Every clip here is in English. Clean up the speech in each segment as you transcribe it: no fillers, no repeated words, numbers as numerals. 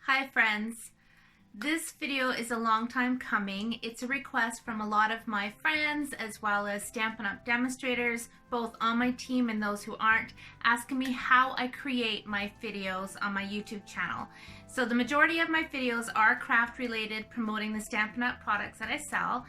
Hi friends, this video is a long time coming. It's a request from a lot of my friends as well as Stampin' Up! Demonstrators, both on my team and those who aren't, asking me how I create my videos on my YouTube channel. So the majority of my videos are craft related, promoting the Stampin' Up! Products that I sell.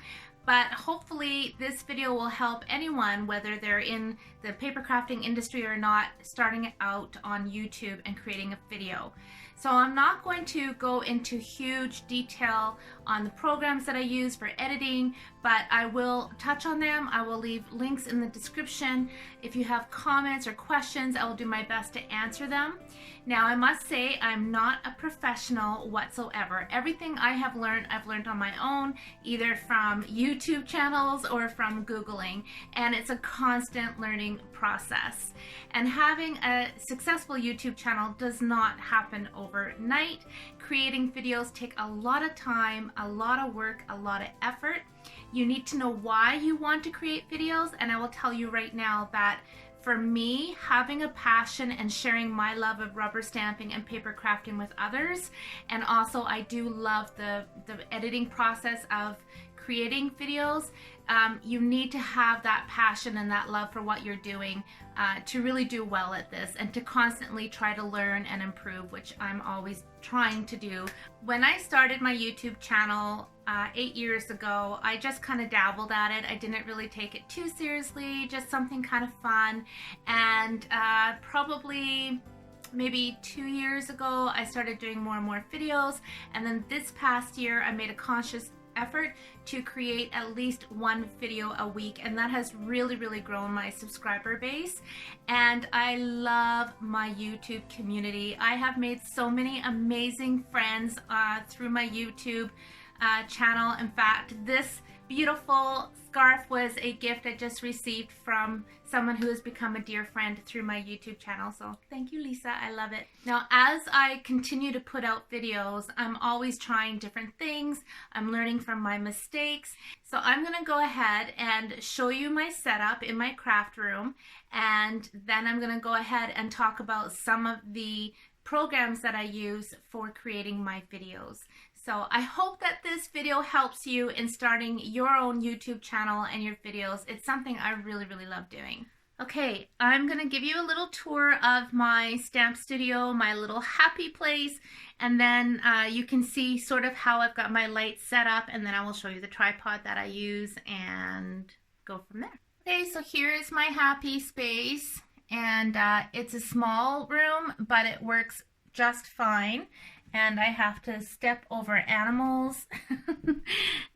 But hopefully this video will help anyone, whether they're in the paper crafting industry or not, starting out on YouTube and creating a video. So I'm not going to go into huge detail on the programs that I use for editing, but I will touch on them. I will leave links in the description. If you have comments or questions, I will do my best to answer them. Now I must say I'm not a professional whatsoever. Everything I have learned, I've learned on my own, either from YouTube channels or from Googling, and it's a constant learning process. And having a successful YouTube channel does not happen overnight. Creating videos take a lot of time, a lot of work, a lot of effort. You need to know why you want to create videos, and I will tell you right now that for me, having a passion and sharing my love of rubber stamping and paper crafting with others, and also I do love the editing process of creating videos, you need to have that passion and that love for what you're doing to really do well at this and to constantly try to learn and improve, which I'm always trying to do. When I started my YouTube channel 8 years ago, I just kind of dabbled at it. I didn't really take it too seriously, just something kind of fun. And probably maybe 2 years ago, I started doing more and more videos. And then this past year, I made a conscious effort to create at least one video a week, and that has really grown my subscriber base. And I love my YouTube community. I have made so many amazing friends through my YouTube channel. In fact, this beautiful scarf was a gift I just received from someone who has become a dear friend through my YouTube channel. So thank you, Lisa. I love it. Now, as I continue to put out videos, I'm always trying different things. I'm learning from my mistakes. So I'm going to go ahead and show you my setup in my craft room, and then I'm going to go ahead and talk about some of the programs that I use for creating my videos. So I hope that this video helps you in starting your own YouTube channel and your videos. It's something I really love doing. Okay, I'm going to give you a little tour of my stamp studio, my little happy place, and then you can see sort of how I've got my lights set up, and then I will show you the tripod that I use and go from there. Okay, so here is my happy space, and it's a small room, but it works just fine. And I have to step over animals.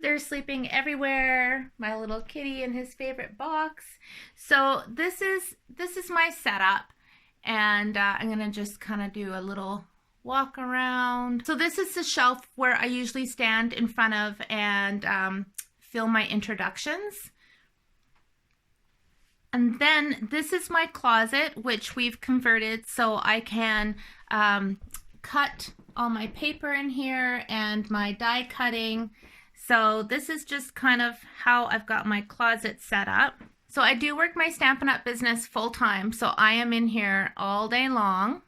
They're sleeping everywhere. My little kitty in his favorite box. So this is my setup, and I'm gonna just kind of do a little walk around. So this is the shelf where I usually stand in front of and film my introductions. And then this is my closet, which we've converted so I can cut all my paper in here and my die cutting. So this is just kind of how I've got my closet set up. So I do work my Stampin' Up! Business full-time, so I am in here all day long.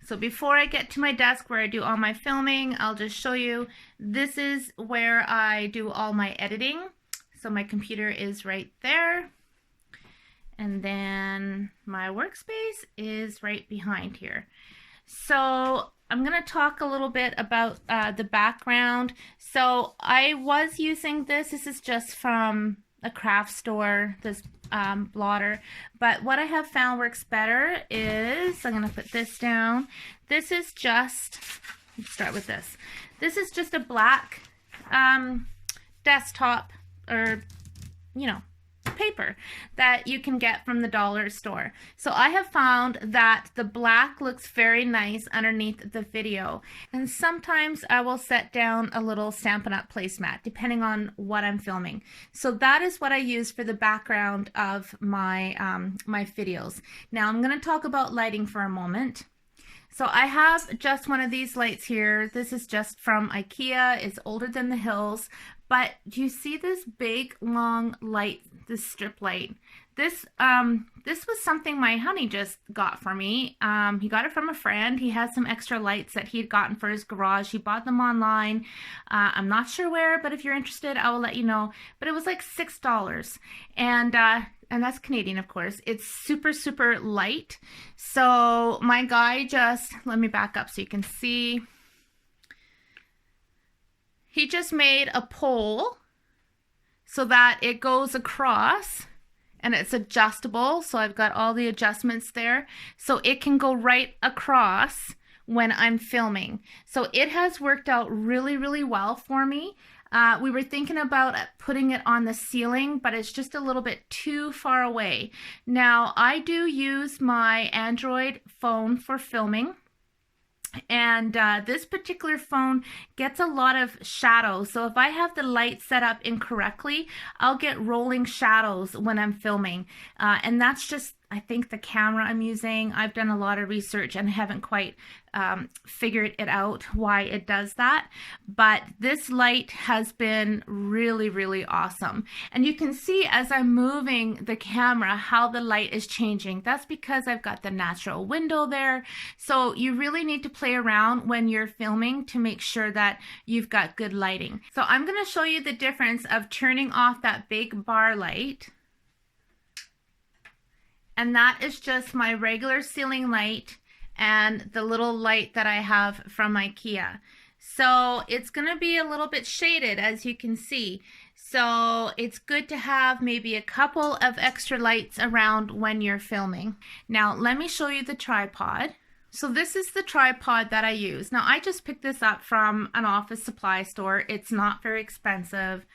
So before I get to my desk where I do all my filming, I'll just show you. This is where I do all my editing. So my computer is right there. And then my workspace is right behind here. So I'm going to talk a little bit about the background. So I was using this. This is just from a craft store, this blotter. But what I have found works better is, I'm going to put this down. This is just, let's start with this. This is just a black desktop, or, you know, paper that you can get from the dollar store. So I have found that the black looks very nice underneath the video, and sometimes I will set down a little Stampin' Up! Placemat depending on what I'm filming. So that is what I use for the background of my my videos. Now I'm going to talk about lighting for a moment. So I have just one of these lights here. This is just from IKEA. It's older than the hills, But do you see this big long light, this strip light? This was something my honey just got for me. He got it from a friend. He has some extra lights that he had gotten for his garage. He bought them online. I'm not sure where, but if you're interested, I will let you know. But it was like $6, and that's Canadian, of course. It's super, super light. So my guy just, let me back up so you can see. He just made a pole so that it goes across and it's adjustable. So I've got all the adjustments there. So it can go right across when I'm filming. So it has worked out really, really well for me. We were thinking about putting it on the ceiling, but it's just a little bit too far away. Now, I do use my Android phone for filming. And this particular phone gets a lot of shadows. So if I have the light set up incorrectly, I'll get rolling shadows when I'm filming. And that's just, I think, the camera I'm using. I've done a lot of research and haven't quite figured it out why it does that. But this light has been really, really awesome. And you can see as I'm moving the camera how the light is changing. That's because I've got the natural window there. So you really need to play around when you're filming to make sure that you've got good lighting. So I'm going to show you the difference of turning off that big bar light. And that is just my regular ceiling light and the little light that I have from IKEA. So it's going to be a little bit shaded, as you can see. So it's good to have maybe a couple of extra lights around when you're filming. Now let me show you the tripod. So this is the tripod that I use. Now I just picked this up from an office supply store. It's not very expensive.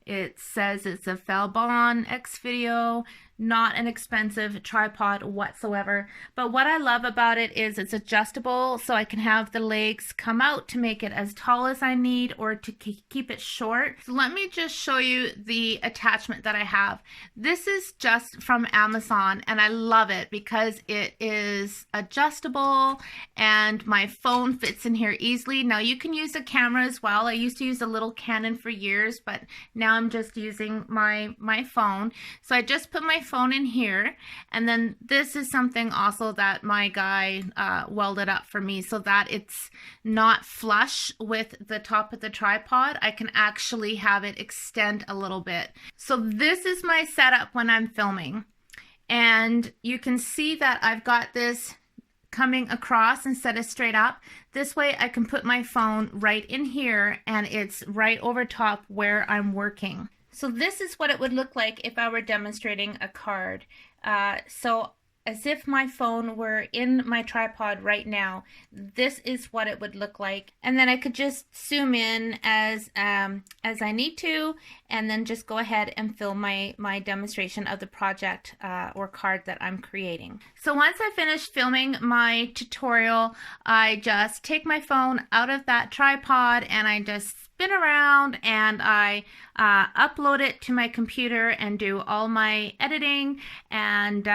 It says it's a Falbon X Video, not an expensive tripod whatsoever. But what I love about it is it's adjustable, so I can have the legs come out to make it as tall as I need or to keep it short. So let me just show you the attachment that I have. This is just from Amazon and I love it because it is adjustable and my phone fits in here easily. Now you can use a camera as well. I used to use a little Canon for years, but now I'm just using my phone. So I just put my phone in here, and then this is something also that my guy welded up for me so that it's not flush with the top of the tripod. I can actually have it extend a little bit. So this is my setup when I'm filming, and you can see that I've got this coming across instead of straight up. This way I can put my phone right in here and it's right over top where I'm working. So this is what it would look like if I were demonstrating a card. So as if my phone were in my tripod right now, this is what it would look like. And then I could just zoom in as I need to, and then just go ahead and film my demonstration of the project or card that I'm creating. So once I finish filming my tutorial, I just take my phone out of that tripod and I just spin around and I upload it to my computer and do all my editing and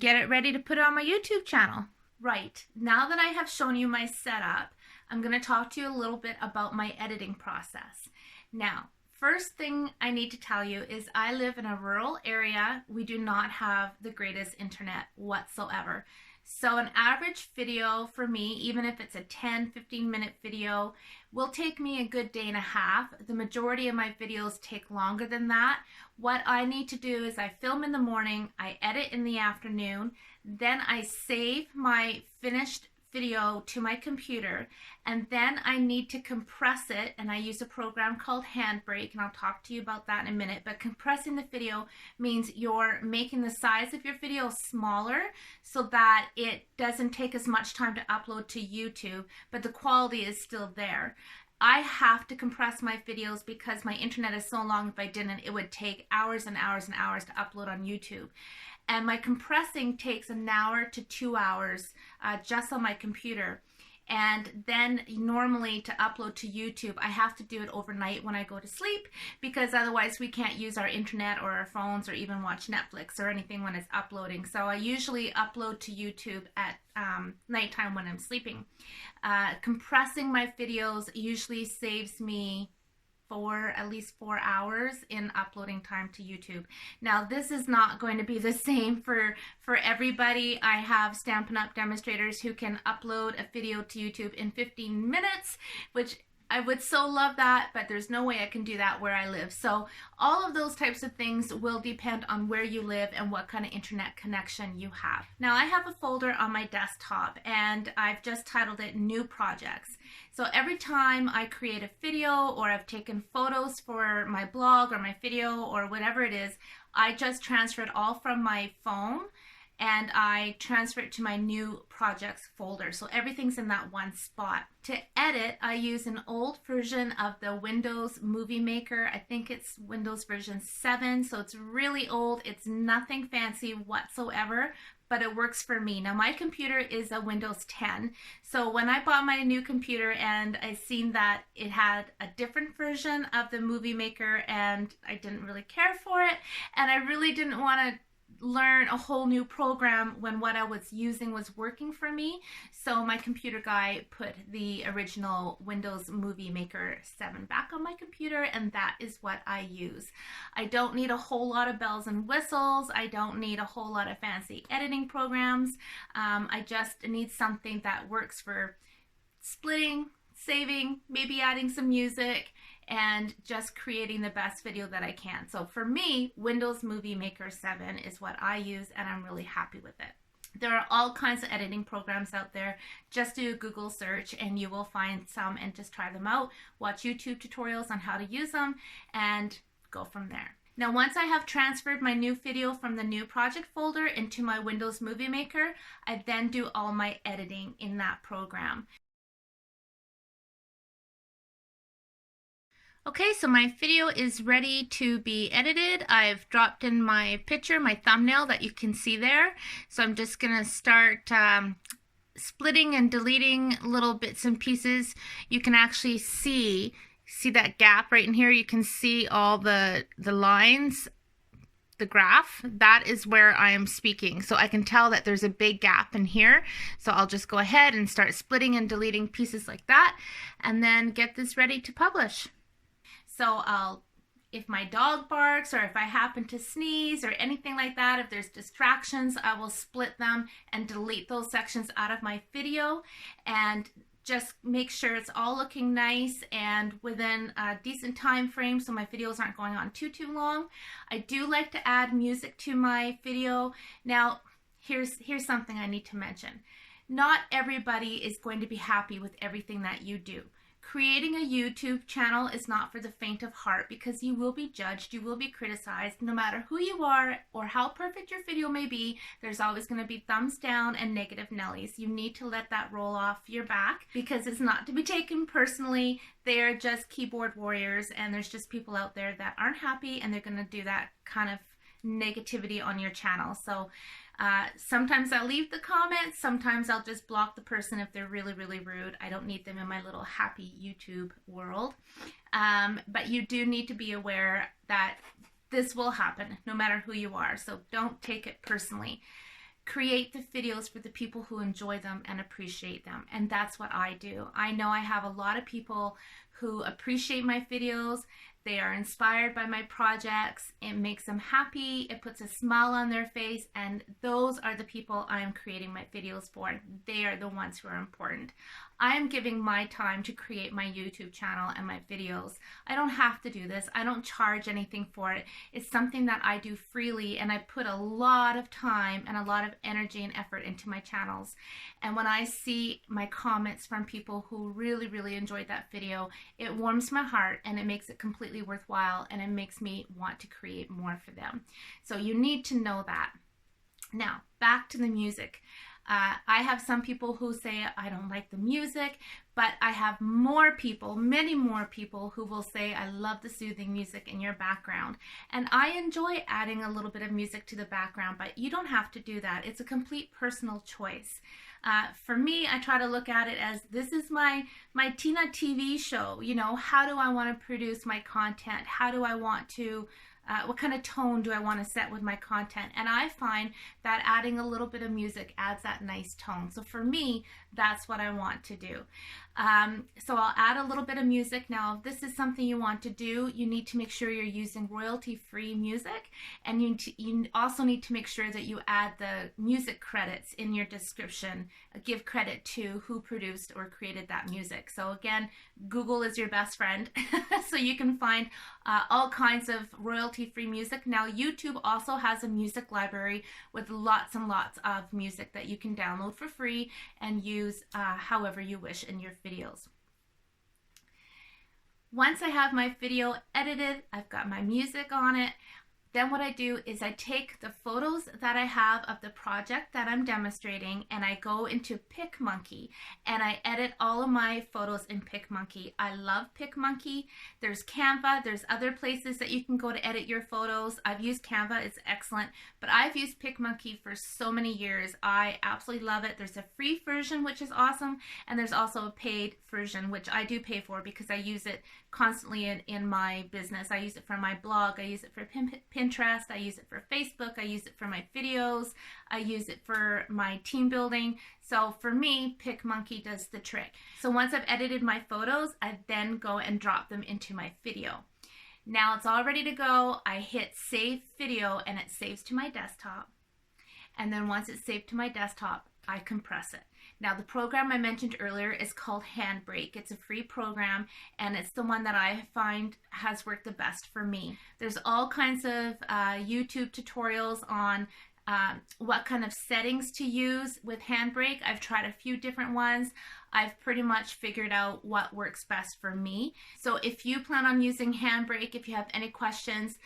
get it ready to put it on my YouTube channel. Right, now that I have shown you my setup, I'm going to talk to you a little bit about my editing process. Now, first thing I need to tell you is I live in a rural area. We do not have the greatest internet whatsoever. So an average video for me, even if it's a 10-15 minute video, will take me a good day and a half. The majority of my videos take longer than that. What I need to do is I film in the morning, I edit in the afternoon, then I save my finished video to my computer, and then I need to compress it, and I use a program called Handbrake, and I'll talk to you about that in a minute. But compressing the video means you're making the size of your video smaller so that it doesn't take as much time to upload to YouTube, but the quality is still there. I have to compress my videos because my internet is so long. If I didn't, it would take hours and hours and hours to upload on YouTube. And my compressing takes an hour to 2 hours just on my computer. And then normally to upload to YouTube, I have to do it overnight when I go to sleep, because otherwise we can't use our internet or our phones or even watch Netflix or anything when it's uploading. So I usually upload to YouTube at nighttime when I'm sleeping. Compressing my videos usually saves me at least 4 hours in uploading time to YouTube. Now, this is not going to be the same for everybody. I have Stampin' Up! Demonstrators who can upload a video to YouTube in 15 minutes, which I would so love that, but there's no way I can do that where I live. So all of those types of things will depend on where you live and what kind of internet connection you have. Now, I have a folder on my desktop and I've just titled it New Projects. So every time I create a video or I've taken photos for my blog or my video or whatever it is, I just transfer it all from my phone and I transfer it to my new projects folder. So everything's in that one spot. To edit, I use an old version of the Windows Movie Maker. I think it's Windows version 7, so it's really old. It's nothing fancy whatsoever, but it works for me. Now, my computer is a Windows 10, so when I bought my new computer and I seen that it had a different version of the Movie Maker and I didn't really care for it, and I really didn't want to learn a whole new program when what I was using was working for me. So my computer guy put the original Windows Movie Maker 7 back on my computer, and that is what I use. I don't need a whole lot of bells and whistles. I don't need a whole lot of fancy editing programs. I just need something that works for splitting, saving, maybe adding some music, and just creating the best video that I can. So for me, Windows Movie Maker 7 is what I use, and I'm really happy with it. There are all kinds of editing programs out there. Just do a Google search and you will find some and just try them out. Watch YouTube tutorials on how to use them and go from there. Now, once I have transferred my new video from the new project folder into my Windows Movie Maker, I then do all my editing in that program. Okay, so my video is ready to be edited. I've dropped in my picture, my thumbnail that you can see there. So I'm just gonna start splitting and deleting little bits and pieces. You can actually see that gap right in here. You can see all the lines, the graph. That is where I am speaking. So I can tell that there's a big gap in here. So I'll just go ahead and start splitting and deleting pieces like that, and then get this ready to publish. So if my dog barks or if I happen to sneeze or anything like that, if there's distractions, I will split them and delete those sections out of my video and just make sure it's all looking nice and within a decent time frame so my videos aren't going on too long. I do like to add music to my video. Now, here's something I need to mention. Not everybody is going to be happy with everything that you do. Creating a YouTube channel is not for the faint of heart because you will be judged, you will be criticized. No matter who you are or how perfect your video may be, there's always going to be thumbs down and negative Nellies. You need to let that roll off your back because it's not to be taken personally. They are just keyboard warriors, and there's just people out there that aren't happy and they're going to do that kind of negativity on your channel. So sometimes I'll leave the comments, sometimes I'll just block the person if they're really rude. I don't need them in my little happy YouTube world. But you do need to be aware that this will happen no matter who you are, so don't take it personally. Create the videos for the people who enjoy them and appreciate them, and that's what I do. I know I have a lot of people who appreciate my videos. They are inspired by my projects. It makes them happy. It puts a smile on their face, and those are the people I am creating my videos for. They are the ones who are important. I am giving my time to create my YouTube channel and my videos. I don't have to do this. I don't charge anything for it. It's something that I do freely, and I put a lot of time and a lot of energy and effort into my channels. And when I see my comments from people who really enjoyed that video, it warms my heart and it makes it completely worthwhile, and it makes me want to create more for them. So you need to know that. Now, back to the music. I have some people who say I don't like the music, but I have more people, many more people who will say I love the soothing music in your background. And I enjoy adding a little bit of music to the background, but you don't have to do that. It's a complete personal choice. For me, I try to look at it as this is my Tina TV show. You know, how do I want to produce my content? How do I want to what kind of tone do I want to set with my content? And I find that adding a little bit of music adds that nice tone. So for me, that's what I want to do. So I'll add a little bit of music. Now, if this is something you want to do, you need to make sure you're using royalty-free music, and you also need to make sure that you add the music credits in your description. Give credit to who produced or created that music. So again, Google is your best friend, so you can find all kinds of royalty-free music. Now, YouTube also has a music library with lots and lots of music that you can download for free and use however you wish in your videos. Once I have my video edited, I've got my music on it, then what I do is I take the photos that I have of the project that I'm demonstrating and I go into PicMonkey and I edit all of my photos in PicMonkey. I love PicMonkey. There's Canva. There's other places that you can go to edit your photos. I've used Canva. It's excellent. But I've used PicMonkey for so many years. I absolutely love it. There's a free version, which is awesome. And there's also a paid version, which I do pay for because I use it constantly in my business. I use it for my blog. I use it for Pinterest. I use it for Facebook. I use it for my videos. I use it for my team building. So for me, PicMonkey does the trick. So once I've edited my photos, I then go and drop them into my video. Now it's all ready to go. I hit save video and it saves to my desktop. And then once it's saved to my desktop, I compress it. Now the program I mentioned earlier is called Handbrake. It's a free program and it's the one that I find has worked the best for me. There's all kinds of YouTube tutorials on what kind of settings to use with Handbrake. I've tried a few different ones. I've pretty much figured out what works best for me. So if you plan on using Handbrake, if you have any questions,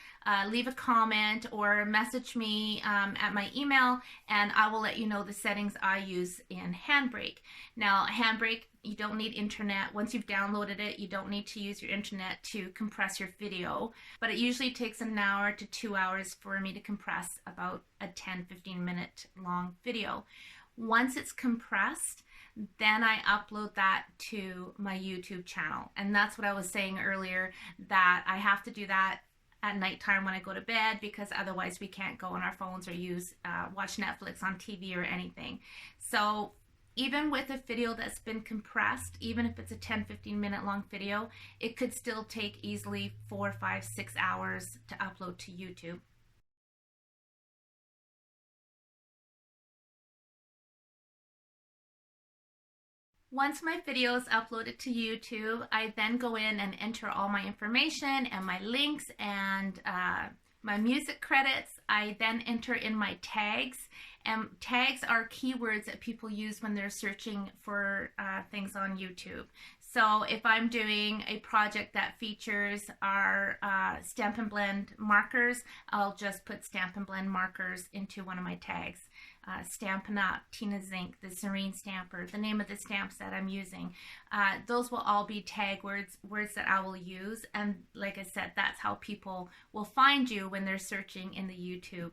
leave a comment or message me at my email and I will let you know the settings I use in Handbrake. Now Handbrake, you don't need internet. Once you've downloaded it, you don't need to use your internet to compress your video, but it usually takes an hour to 2 hours for me to compress about a 10-15 minute long video. Once it's compressed, then I upload that to my YouTube channel. And that's what I was saying earlier, that I have to do that at nighttime when I go to bed because otherwise we can't go on our phones or watch Netflix on TV or anything. So even with a video that's been compressed, even if it's a 10-15 minute long video, it could still take easily 4, 5, 6 hours to upload to YouTube. Once my video is uploaded to YouTube, I then go in and enter all my information and my links and my music credits. I then enter in my tags, and tags are keywords that people use when they're searching for things on YouTube. So if I'm doing a project that features our Stampin' Blend markers, I'll just put Stampin' Blend markers into one of my tags. Stampin' Up, Tina's Ink, the Serene stamper, the name of the stamps that I'm using. Those will all be tag words that I will use. And like I said, that's how people will find you when they're searching in the YouTube.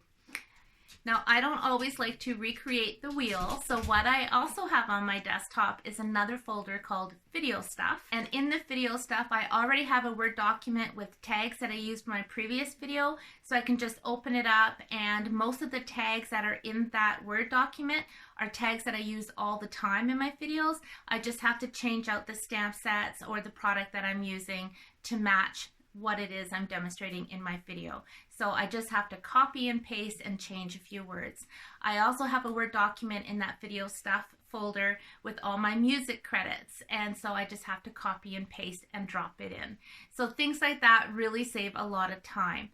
Now, I don't always like to recreate the wheel, so what I also have on my desktop is another folder called Video Stuff. And in the Video Stuff, I already have a Word document with tags that I used in my previous video, so I can just open it up, and most of the tags that are in that Word document are tags that I use all the time in my videos. I just have to change out the stamp sets or the product that I'm using to match what it is I'm demonstrating in my video. So I just have to copy and paste and change a few words. I also have a Word document in that Video Stuff folder with all my music credits, and so I just have to copy and paste and drop it in. So things like that really save a lot of time.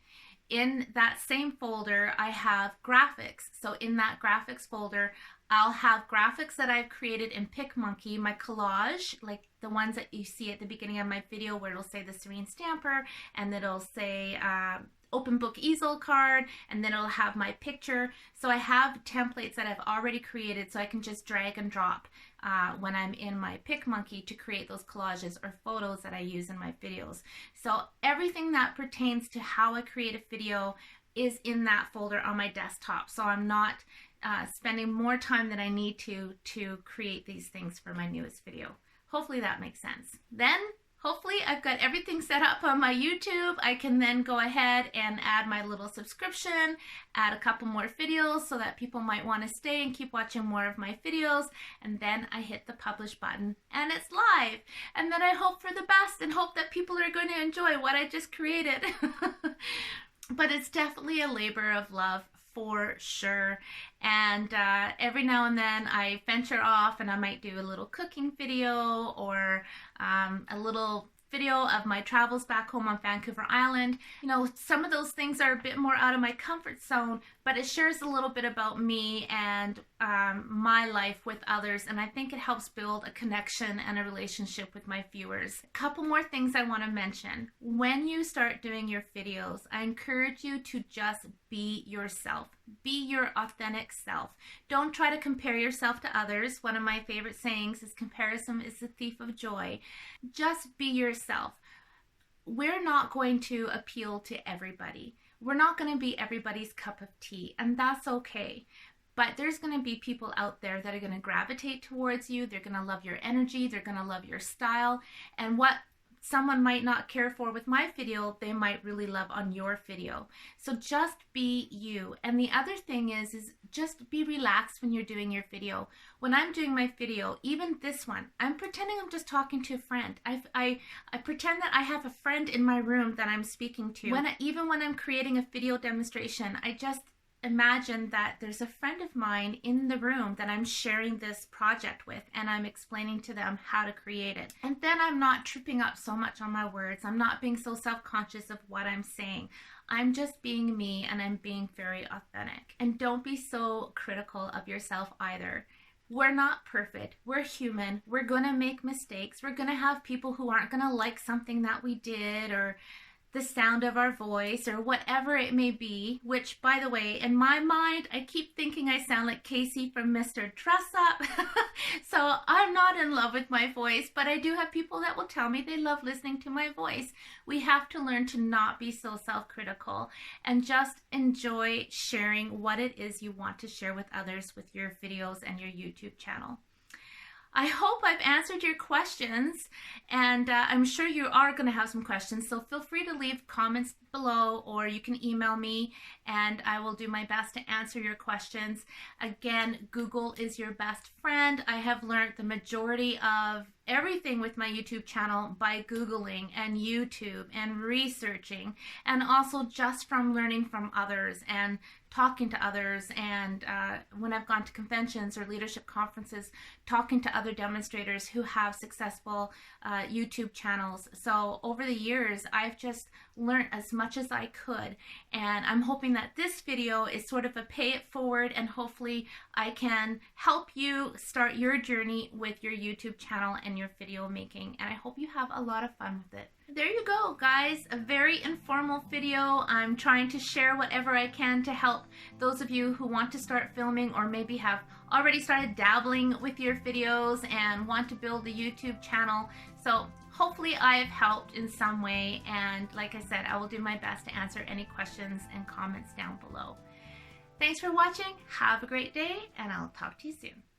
In that same folder, I have graphics. So in that graphics folder, I'll have graphics that I've created in PicMonkey, my collage, like the ones that you see at the beginning of my video where it'll say the Serene stamper, and it'll say open book easel card, and then it'll have my picture. So I have templates that I've already created, so I can just drag and drop when I'm in my PicMonkey to create those collages or photos that I use in my videos. So everything that pertains to how I create a video is in that folder on my desktop. So I'm not spending more time than I need to create these things for my newest video. Hopefully that makes sense. Then hopefully I've got everything set up on my YouTube. I can then go ahead and add my little subscription, add a couple more videos so that people might want to stay and keep watching more of my videos. And then I hit the publish button and it's live. And then I hope for the best and hope that people are going to enjoy what I just created. But it's definitely a labor of love for sure. And every now and then I venture off and I might do a little cooking video or a little video of my travels back home on Vancouver Island. You know, some of those things are a bit more out of my comfort zone, but it shares a little bit about me and my life with others, and I think it helps build a connection and a relationship with my viewers. A couple more things I want to mention. When you start doing your videos, I encourage you to just be yourself. Be your authentic self. Don't try to compare yourself to others. One of my favorite sayings is comparison is the thief of joy. Just be yourself. We're not going to appeal to everybody. We're not going to be everybody's cup of tea, and that's okay. But there's going to be people out there that are going to gravitate towards you. They're going to love your energy. They're going to love your style. And what someone might not care for with my video, they might really love on your video. So just be you. And the other thing is just be relaxed when you're doing your video. When I'm doing my video, even this one, I'm pretending I'm just talking to a friend. I pretend that I have a friend in my room that I'm speaking to. Even when I'm creating a video demonstration, I just imagine that there's a friend of mine in the room that I'm sharing this project with, and I'm explaining to them how to create it. And then I'm not tripping up so much on my words. I'm not being so self-conscious of what I'm saying. I'm just being me, and I'm being very authentic. And don't be so critical of yourself either. We're not perfect. We're human. We're going to make mistakes. We're going to have people who aren't going to like something that we did, or the sound of our voice, or whatever it may be, which, by the way, in my mind, I keep thinking I sound like Casey from Mr. Dress Up. So I'm not in love with my voice, but I do have people that will tell me they love listening to my voice. We have to learn to not be so self-critical and just enjoy sharing what it is you want to share with others with your videos and your YouTube channel. I hope I've answered your questions, and I'm sure you are going to have some questions, so feel free to leave comments below, or you can email me and I will do my best to answer your questions. Again, Google is your best friend. I have learned the majority of everything with my YouTube channel by Googling and YouTube and researching, and also just from learning from others and talking to others, and when I've gone to conventions or leadership conferences, talking to other demonstrators who have successful YouTube channels. So over the years, I've just learned as much as I could, and I'm hoping that this video is sort of a pay it forward, and hopefully I can help you start your journey with your YouTube channel and your video making, and I hope you have a lot of fun with it. There you go, guys. A very informal video. I'm trying to share whatever I can to help those of you who want to start filming, or maybe have already started dabbling with your videos and want to build a YouTube channel. So hopefully I have helped in some way, and like I said, I will do my best to answer any questions and comments down below. Thanks for watching. Have a great day, and I'll talk to you soon.